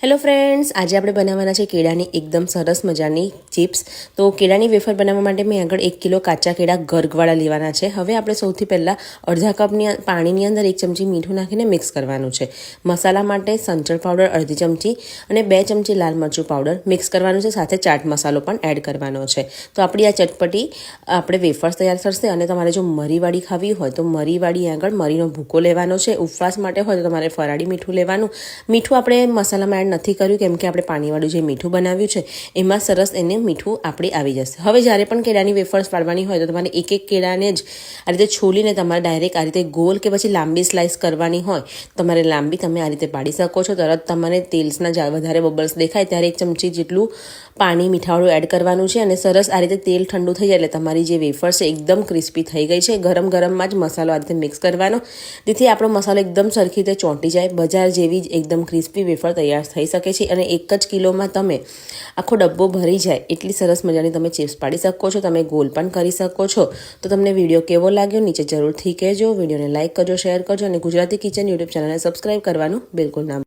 Hello friends, આજે આપણે બનાવવાના છે કેળાની એકદમ સરસ મજાની ચિપ્સ। તો કેળાની વેફર બનાવવા માટે મેં આગળ 1 કિલો કાચા કેળા ગરગવાળા લેવાના છે। હવે આપણે સૌથી પહેલાં અડધા કપની પાણીની અંદર 1 ચમચી મીઠું નાખીને મિક્સ કરવાનું છે। મસાલા માટે સંચળ પાવડર અડધી ચમચી અને 2 ચમચી લાલ મરચું પાવડર મિક્સ કરવાનું છે, સાથે ચાટ મસાલો પણ એડ કરવાનો છે। તો આપણી આ ચટપટી આપણે વેફર્સ તૈયાર થશે। અને તમારે જો મરીવાળી ખાવી હોય તો મરીવાળી આગળ મરીનો ભૂકો લેવાનો છે। ઉપવાસ માટે હોય તો તમારે ફરાળી મીઠું લેવાનું। મીઠું આપણે મસાલામાં નથી કર્યું કેમ કે આપણે પાણીવાળું જે મીઠું બનાવ્યું છે એમાં સરસ એને મીઠું આપણે આવી જશે। હવે જ્યારે પણ કેળાની વેફર્સ પાડવાની હોય તો તમારે એક કેળાને જ આ રીતે છોલીને તમારે ડાયરેક્ટ આ રીતે ગોલ કે પછી લાંબી સ્લાઇસ કરવાની હોય તમારે લાંબી તમે આ રીતે પાડી શકો છો। તરત તમને તેલ્સના વધારે બબલ્સ દેખાય ત્યારે 1 ચમચી જેટલું પાણી મીઠાવાળું એડ કરવાનું છે અને સરસ આ રીતે તેલ ઠંડુ થઈ જાય એટલે તમારી જે વેફર છે એકદમ ક્રિસ્પી થઈ ગઈ છે। ગરમ ગરમમાં જ મસાલો આ રીતે મિક્સ કરવાનો, જેથી આપણો મસાલો એકદમ સરખી રીતે ચોંટી જાય, બજાર જેવી જ એકદમ ક્રિસ્પી વેફર તૈયાર થઈ શકે છે। અને 1 જ કિલોમાં તમે આખો ડબ્બો ભરી જાય એટલી સરસ મજાની તમે ચિપ્સ પાડી શકો છો। તમે ગોલ પણ કરી શકો છો। તો તમને વિડીયો કેવો લાગ્યો નીચે જરૂરથી કહેજો। વિડીયોને લાઇક કરજો, શેર કરજો અને ગુજરાતી કિચન યુટ્યુબ ચેનલને સબસ્ક્રાઈબ કરવાનું બિલકુલ ના